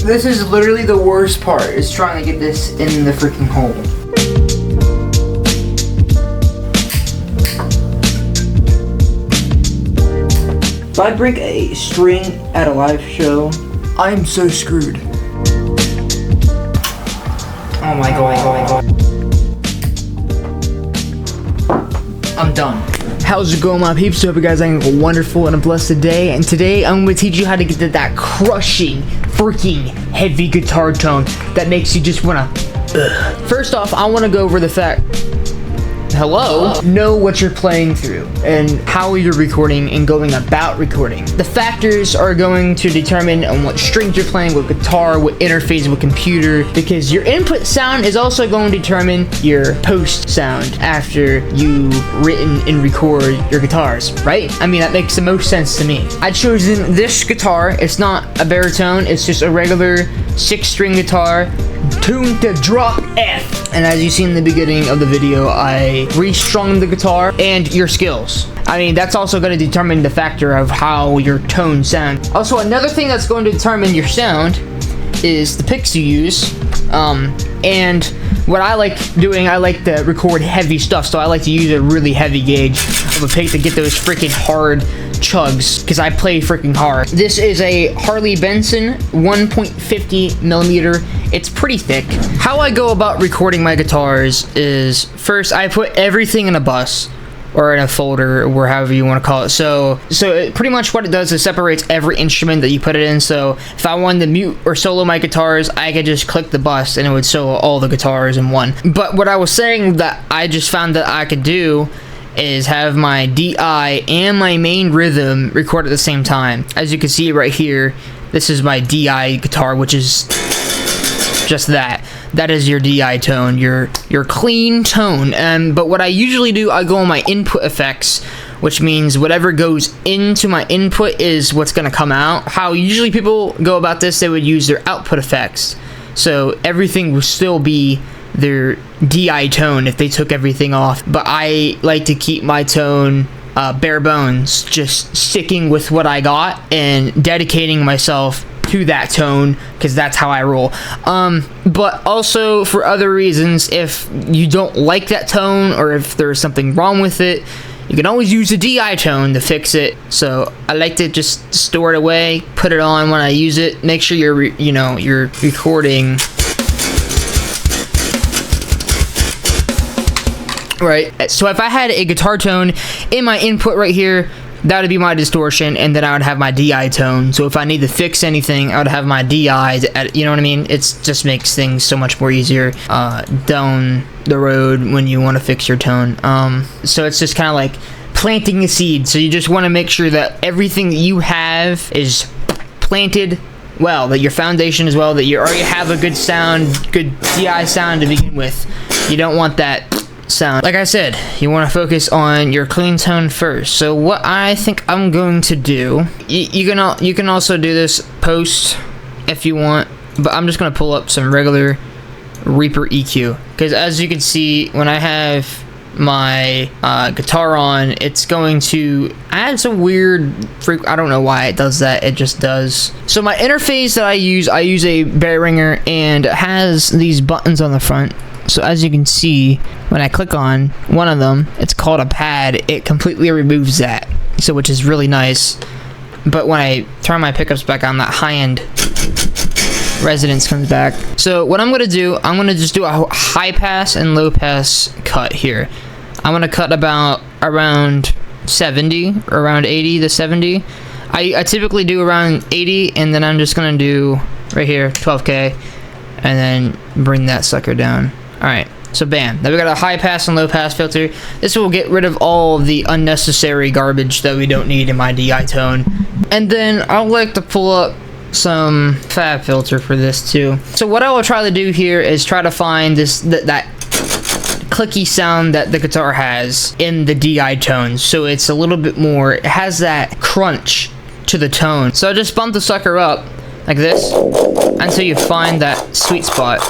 This is literally the worst part, is trying to get this in the freaking hole. If I break a string at a live show, I'm so screwed. Oh my god. I'm done. How's it going, my peeps? Hope you guys are having a wonderful and a blessed day. And today I'm going to teach you how to get to that crushing, freaking heavy guitar tone that makes you just want to. First off, I want to go over the fact. Hello? Know what you're playing through and how you're recording and going about recording. The factors are going to determine on what strings you're playing, what guitar, what interface, what computer, because your input sound is also going to determine your post sound after you written and record your guitars, right? I mean, that makes the most sense to me. I've chosen this guitar. It's not a baritone, it's just a regular 6-string guitar tuned to drop F. And as you see in the beginning of the video, I restrung the guitar and your skills. I mean, that's also going to determine the factor of how your tone sounds. Also, another thing that's going to determine your sound is the picks you use. And what I like doing, I like to record heavy stuff, so I like to use a really heavy gauge of a pick to get those freaking hard chugs, because I play freaking hard. This is a Harley Benson 1.50 millimeter. It's pretty thick. How I go about recording my guitars is, first I put everything in a bus or in a folder, or however you want to call it. So pretty much what it does is separates every instrument that you put it in. So if I wanted to mute or solo my guitars, I could just click the bus and it would solo all the guitars in one. But what I was saying that I just found that I could do is have my DI and my main rhythm record at the same time. As you can see right here, this is my DI guitar, which is just that. That is your DI tone, your clean tone. But what I usually do, I go on my input effects, which means whatever goes into my input is what's gonna come out. How usually people go about this, they would use their output effects. So everything will still be their DI tone if they took everything off. But I like to keep my tone bare bones, just sticking with what I got and dedicating myself to that tone, because that's how I roll. But also for other reasons, if you don't like that tone or if there's something wrong with it, you can always use the DI tone to fix it. So I like to just store it away, put it on when I use it. Make sure you're you're recording right. So if I had a guitar tone in my input right here, that would be my distortion, and then I would have my DI tone. So if I need to fix anything, I would have my DI, you know what I mean? It just makes things so much more easier down the road when you want to fix your tone. So it's just kind of like planting a seed. So you just want to make sure that everything that you have is planted well, that your foundation is well, that you already have a good sound, good DI sound to begin with. You don't want that sound. Like I said, you want to focus on your clean tone first. So what I think I'm going to do, you can also do this post if you want, but I'm just going to pull up some regular Reaper EQ, because as you can see, when I have my guitar on, it's going to add some weird I don't know why it does that, it just does. So my interface that I use a Behringer, and it has these buttons on the front. So as you can see, when I click on one of them, it's called a pad. It completely removes that, so which is really nice. But when I turn my pickups back on, that high-end resonance comes back. So what I'm gonna do, I'm gonna just do a high pass and low pass cut here. I'm gonna cut about around 70, around 80 to 70. I typically do around 80, and then I'm just gonna do right here 12K, and then bring that sucker down. Alright, so bam. Now we got a high pass and low pass filter. This will get rid of all of the unnecessary garbage that we don't need in my DI tone. And then I would like to pull up some fab filter for this too. So what I will try to do here is try to find that clicky sound that the guitar has in the DI tone. So it's a little bit more, it has that crunch to the tone. So I just bump the sucker up like this until you find that sweet spot.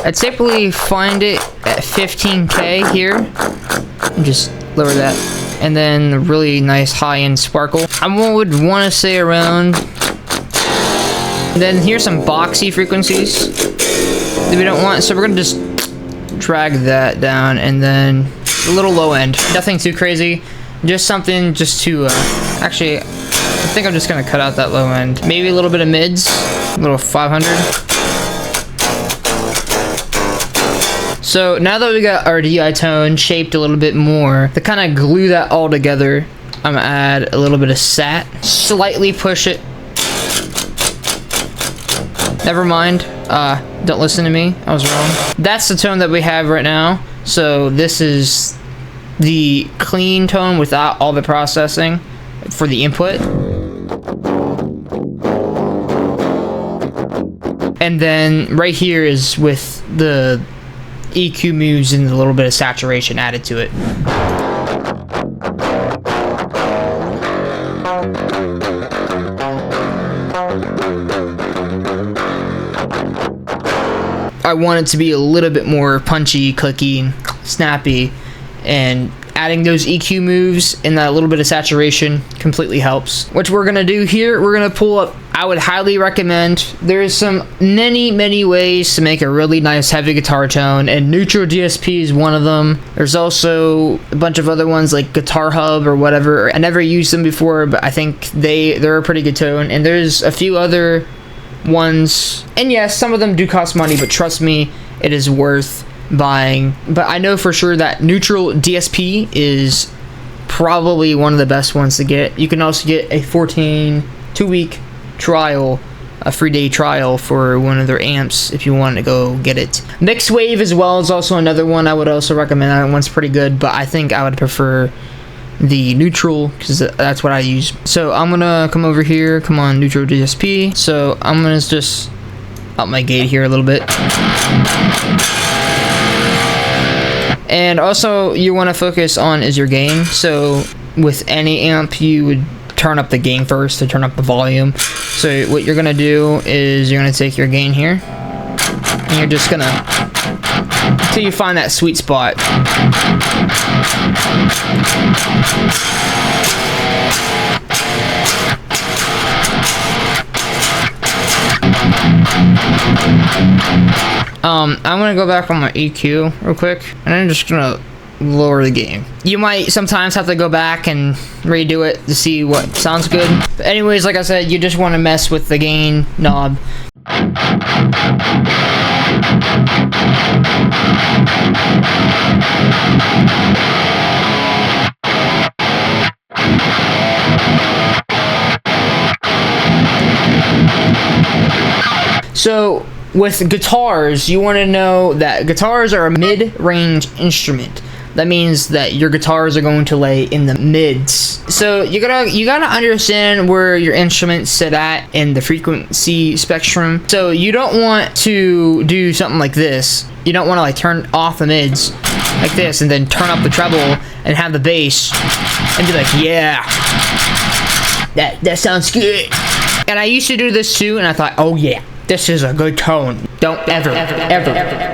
I'd typically find it at 15K here. And just lower that. And then a really nice high-end sparkle. I would want to say around Then here's some boxy frequencies that we don't want, so we're gonna just drag that down, and then a little low end. Nothing too crazy, just something just to, actually, I think I'm just gonna cut out that low end. Maybe a little bit of mids, a little 500. So now that we got our DI tone shaped a little bit more, to kind of glue that all together, I'm gonna add a little bit of sat, slightly push it. Never mind, don't listen to me, I was wrong. That's the tone that we have right now. So this is the clean tone without all the processing for the input. And then right here is with the EQ moves and a little bit of saturation added to it. I want it to be a little bit more punchy, clicky, snappy, and adding those EQ moves and that little bit of saturation completely helps. Which we're gonna do here, we're gonna pull up, I would highly recommend, there's some many ways to make a really nice heavy guitar tone, and neutral DSP is one of them. There's also a bunch of other ones like Guitar Hub or whatever. I never used them before, but I think they're a pretty good tone, and there's a few other ones, and yes, some of them do cost money, but trust me, it is worth buying. But I know for sure that neutral DSP is probably one of the best ones to get. You can also get a 2-week trial, a free day trial for one of their amps if you want to go get it. Mixed Wave as well is also another one I would also recommend. That one's pretty good, but I think I would prefer the neutral because that's what I use. So I'm gonna come over here, come on, neutral DSP. So I'm gonna just up my gate here a little bit. And also you want to focus on is your gain. So with any amp you would turn up the gain first to turn up the volume. So what you're gonna do is you're gonna take your gain here and you're just gonna, until you find that sweet spot. I'm gonna go back on my EQ real quick, and I'm just gonna lower the gain. You might sometimes have to go back and redo it to see what sounds good. But anyways, like I said, you just want to mess with the gain knob. So with guitars, you want to know that guitars are a mid-range instrument. That means that your guitars are going to lay in the mids. So you gotta understand where your instruments sit at in the frequency spectrum. So you don't want to do something like this. You don't want to like turn off the mids like this and then turn up the treble and have the bass and be like, yeah, that sounds good. And I used to do this too, and I thought, oh yeah, this is a good tone. Don't ever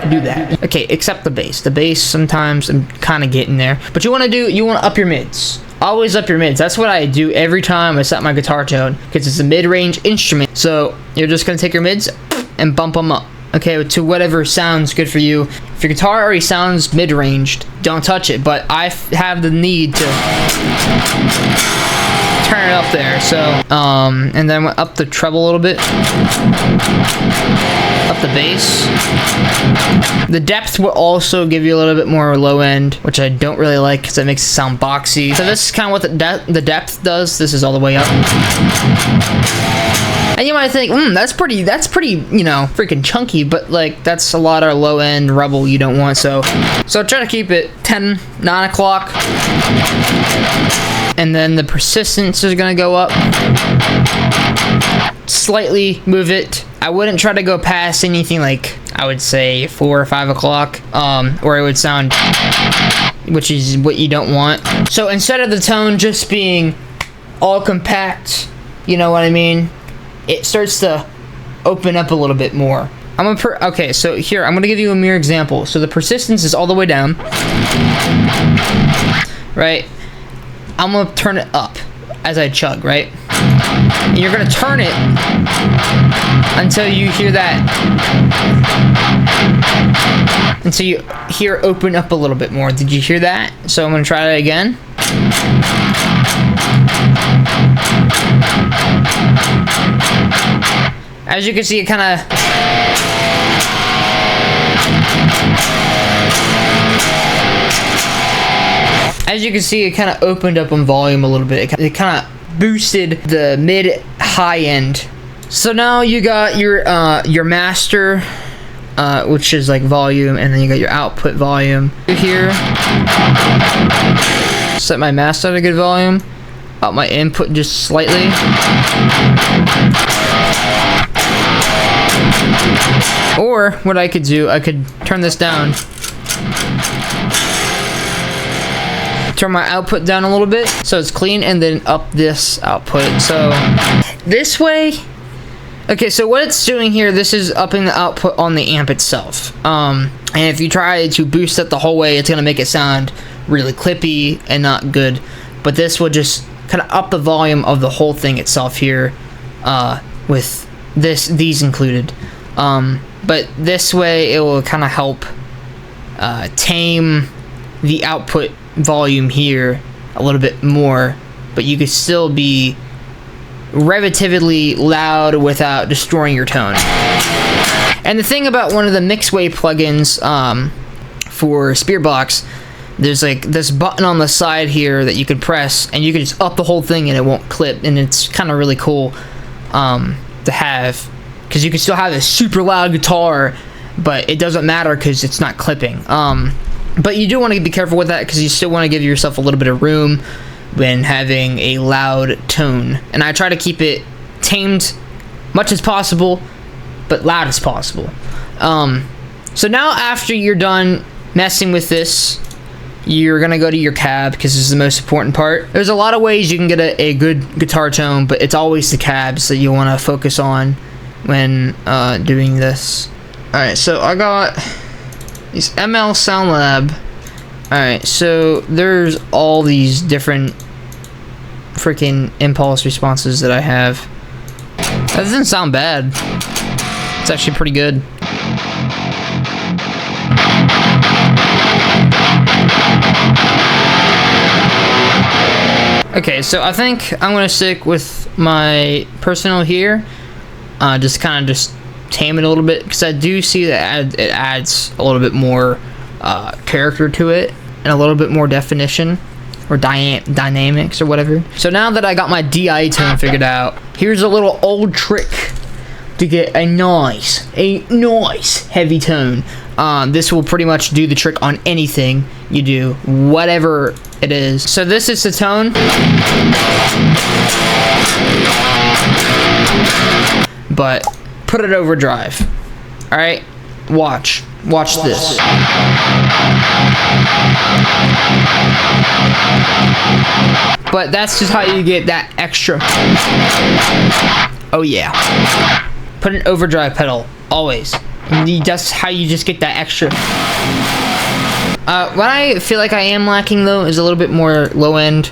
do that. Okay, except the bass. The bass sometimes I'm kind of getting there. But you want to up your mids. Always up your mids. That's what I do every time I set my guitar tone, because it's a mid-range instrument. So you're just going to take your mids and bump them up. Okay, to whatever sounds good for you. If your guitar already sounds mid-ranged, don't touch it. But I have the need to turn it up there. So, and then up the treble a little bit. Up the bass. The depth will also give you a little bit more low end, which I don't really like because it makes it sound boxy. So this is kind of what the depth does. This is all the way up. And you might think, that's pretty, you know, freaking chunky, but like that's a lot of low end rebel you don't want. So try to keep it 10, 9 o'clock. And then the persistence is gonna go up. Slightly move it. I wouldn't try to go past anything like, I would say 4 or 5 o'clock, or it would sound, which is what you don't want. So instead of the tone just being all compact, you know what I mean? It starts to open up a little bit more. Okay, so here, I'm gonna give you a mere example. So the persistence is all the way down, right? I'm gonna turn it up as I chug, right? And you're gonna turn it until you hear that, until you hear open up a little bit more. Did you hear that? So I'm gonna try that again. As you can see, it kind of, opened up on volume a little bit. It kind of boosted the mid-high end. So now you got your master, which is like volume, and then you got your output volume. Here, set my master at a good volume, up my input just slightly. Or what I could do, I could turn this down. Turn my output down a little bit so it's clean, and then up this output. So this way, okay, so what it's doing here, this is upping the output on the amp itself. And if you try to boost it the whole way, it's gonna make it sound really clippy and not good. But this will just kind of up the volume of the whole thing itself here, with these included. But this way it will kind of help tame the output volume here a little bit more, but you could still be relatively loud without destroying your tone. And the thing about one of the Mixway plugins for Spearbox, there's like this button on the side here that you can press, and you can just up the whole thing and it won't clip, and it's kind of really cool to have, because you can still have a super loud guitar, but it doesn't matter because it's not clipping. But you do want to be careful with that, because you still want to give yourself a little bit of room when having a loud tone. And I try to keep it tamed much as possible, but loud as possible. So now after you're done messing with this, you're gonna go to your cab, because this is the most important part. There's a lot of ways you can get a good guitar tone, but it's always the cabs that you want to focus on when doing this. Alright, so I got these ML Sound Lab. Alright, so there's all these different freaking impulse responses that I have. That doesn't sound bad. It's actually pretty good. Okay, so I think I'm gonna stick with my personal here. Just kind of tame it a little bit, because I do see that it adds a little bit more character to it, and a little bit more definition, or dynamics, or whatever. So now that I got my DI tone figured out, here's a little old trick to get a nice heavy tone. This will pretty much do the trick on anything you do, whatever it is. So this is the tone, but put it overdrive. Alright, watch this. But that's just how you get that extra. Oh yeah, put an overdrive pedal always. That's how you just get that extra. What I feel like I am lacking though is a little bit more low end.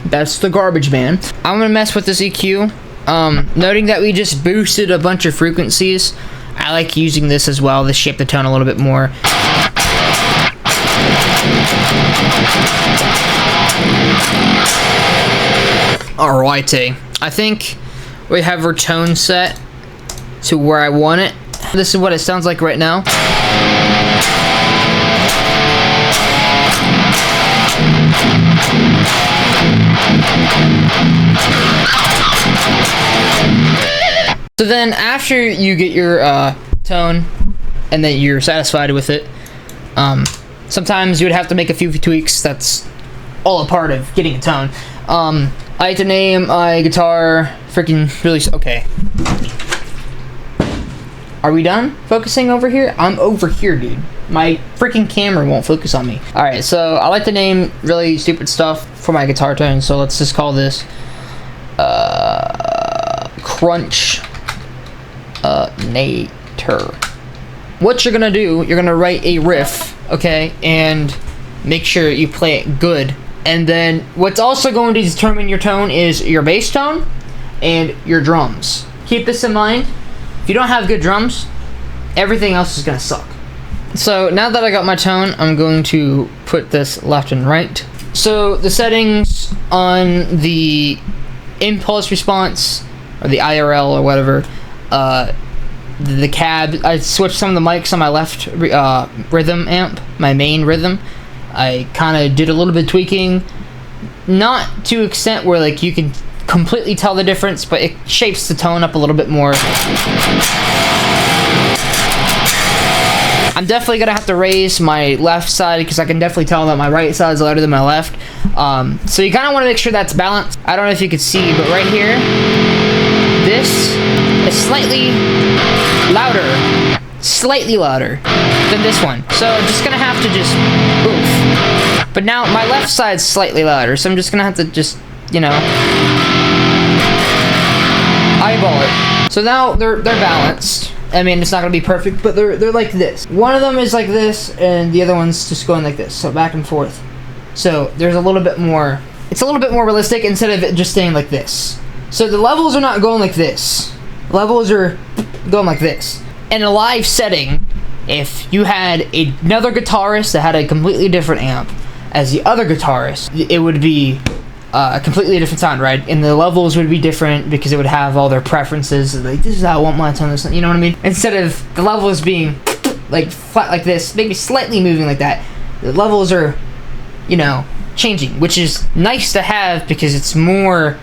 That's the garbage man. I'm gonna mess with this EQ. Noting that we just boosted a bunch of frequencies, I like using this as well to shape the tone a little bit more. Alrighty, I think we have our tone set to where I want it. This is what it sounds like right now. So then after you get your tone and then you're satisfied with it, sometimes you would have to make a few tweaks. That's all a part of getting a tone. I like to name my guitar freaking really okay. Are we done focusing over here? I'm over here, dude. My freaking camera won't focus on me. Alright, so I like to name really stupid stuff for my guitar tone, so let's just call this Crunch Nater. What you're gonna do, you're gonna write a riff, okay, and make sure you play it good. And then what's also going to determine your tone is your bass tone and your drums. Keep this in mind. If you don't have good drums, everything else is gonna suck. So now that I got my tone, I'm going to put this left and right. So the settings on the impulse response, or the IRL or whatever, the cab, I switched some of the mics on my left rhythm amp, my main rhythm. I kind of did a little bit of tweaking, not to extent where like you can completely tell the difference, but it shapes the tone up a little bit more. I'm definitely gonna have to raise my left side because I can definitely tell that my right side is louder than my left. So you kind of want to make sure that's balanced. I don't know if you can see, but right here, this is slightly louder than this one. So I'm just gonna have to just oof. But now my left side's slightly louder, so I'm just gonna have to just, you know, eyeball it. So now they're balanced. I mean, it's not gonna be perfect, but they're like this. One of them is like this, and the other one's just going like this, so back and forth. So there's a little bit more. It's a little bit more realistic instead of it just staying like this. So the levels are not going like this. Levels are going like this. In a live setting, if you had another guitarist that had a completely different amp as the other guitarist, it would be a completely different sound, right? And the levels would be different because it would have all their preferences. Like, this is how I want my tone, this, you know what I mean? Instead of the levels being like flat like this, maybe slightly moving like that, the levels are, you know, changing, which is nice to have because it's more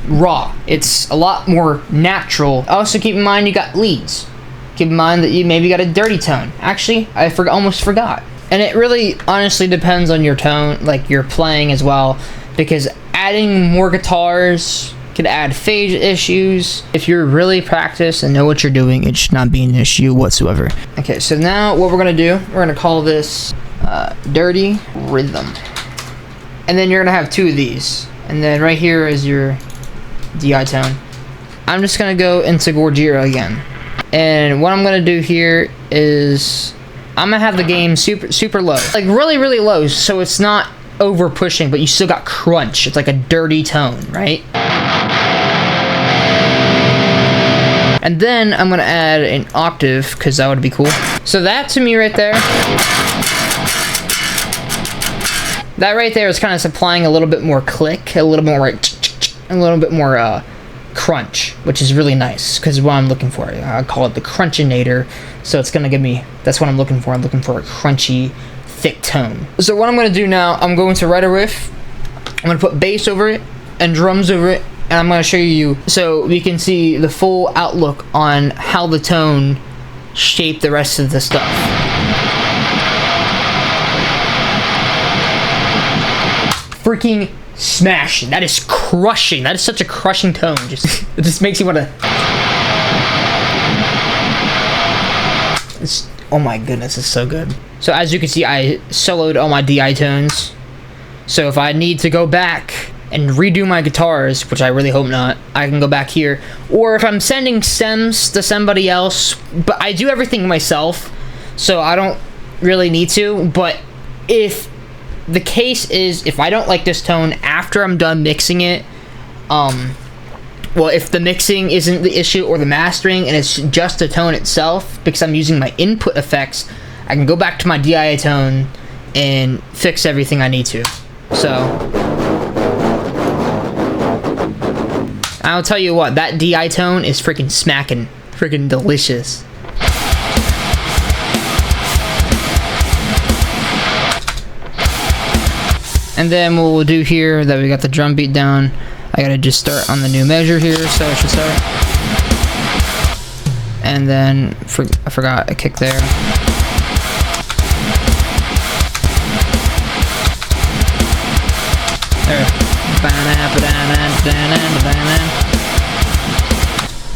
raw. It's a lot more natural. Also, keep in mind you got leads. Keep in mind that you maybe got a dirty tone. Actually, I almost forgot. And it really honestly depends on your tone, like your playing as well, because adding more guitars could add phase issues. If you're really practiced and know what you're doing, it should not be an issue whatsoever. Okay, so now what we're gonna do, we're gonna call this dirty rhythm. And then you're gonna have two of these. And then right here is your DI tone. I'm just gonna go into Gorgira again. And what I'm gonna do here is I'm gonna have the gain super low. Like really low, so it's not over pushing, but you still got crunch. It's like a dirty tone, right? And then I'm gonna add an octave because that would be cool. So that to me right there, that right there is kind of supplying a little bit more click, a little more crunch, which is really nice because what I'm looking for. I call it the crunchinator. So it's gonna give me, that's what I'm looking for. I'm looking for a crunchy, thick tone. So what I'm gonna do now, I'm going to write a riff. I'm gonna put bass over it and drums over it, and I'm gonna show you so we can see the full outlook on how the tone shaped the rest of the stuff. Freaking smashing. That is crushing. That is such a crushing tone. It just makes you want to. Oh my goodness, it's so good. So as you can see, I soloed all my DI tones. So if I need to go back and redo my guitars, which I really hope not, I can go back here. Or if I'm sending stems to somebody else, but I do everything myself, so I don't really need to. But if the case is, if I don't like this tone after I'm done mixing it, well, if the mixing isn't the issue or the mastering and it's just the tone itself, because I'm using my input effects, I can go back to my DI tone and fix everything I need to. So I'll tell you what, that DI tone is freaking smacking, freaking delicious. And then what we'll do here, that we got the drum beat down, I gotta just start on the new measure here, so I should start. And then, I forgot a kick there. There.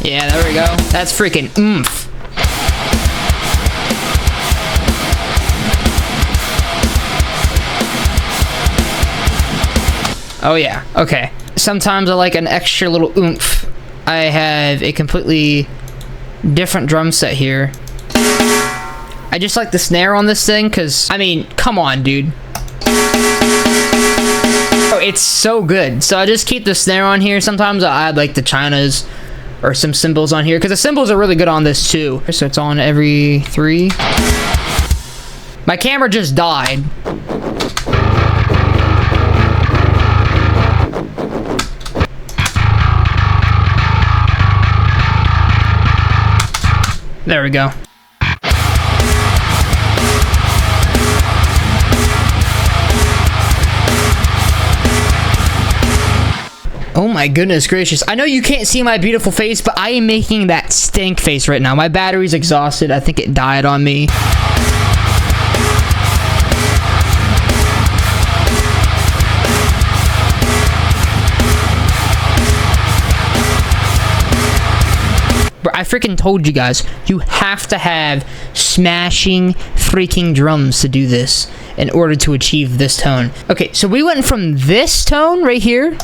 Yeah, there we go. That's freaking oomph. Oh yeah, okay. Sometimes I like an extra little oomph. I have a completely different drum set here. I just like the snare on this thing because, I mean, come on, dude. Oh, it's so good. So I just keep the snare on here. Sometimes I add like the chinas or some cymbals on here because the cymbals are really good on this too. So it's on every 3. My camera just died. There we go. Oh my goodness gracious. I know you can't see my beautiful face, but I am making that stank face right now. My battery's exhausted. I think it died on me. I freaking told you guys, you have to have smashing freaking drums to do this in order to achieve this tone. Okay, so we went from this tone right here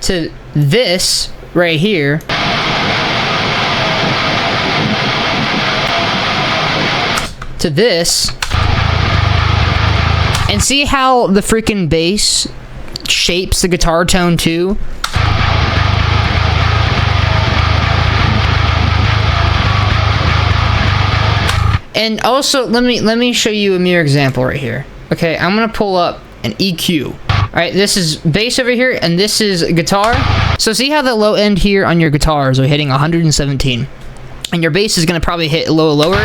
to this right here to this, and see how the freaking bass shapes the guitar tone too. And also, let me show you a mere example right here. Okay, I'm gonna pull up an EQ. Alright, this is bass over here, and this is guitar. So see how the low end here on your guitars are hitting 117. And your bass is gonna probably hit lower.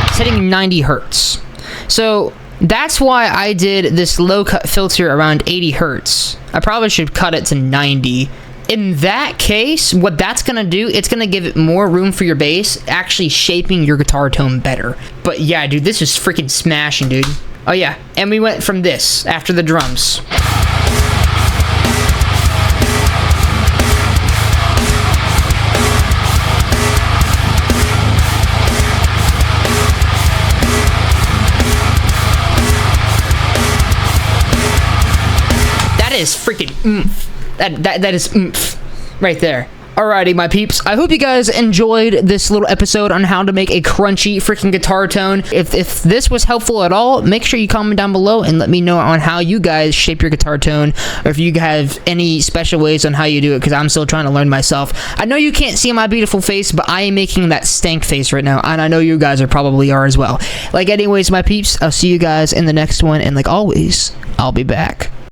It's hitting 90 hertz. So that's why I did this low cut filter around 80 hertz. I probably should cut it to 90. In that case, what that's gonna do, it's gonna give it more room for your bass, actually shaping your guitar tone better. But yeah, dude, this is freaking smashing, dude. Oh yeah, and we went from this after the drums. That is freaking oomph. That is oomph right there. Alrighty, my peeps. I hope you guys enjoyed this little episode on how to make a crunchy freaking guitar tone. If this was helpful at all, make sure you comment down below and let me know on how you guys shape your guitar tone, or if you have any special ways on how you do it, because I'm still trying to learn myself. I know you can't see my beautiful face, but I am making that stank face right now, and I know you guys probably are as well. Like, anyways, my peeps, I'll see you guys in the next one, and like always, I'll be back.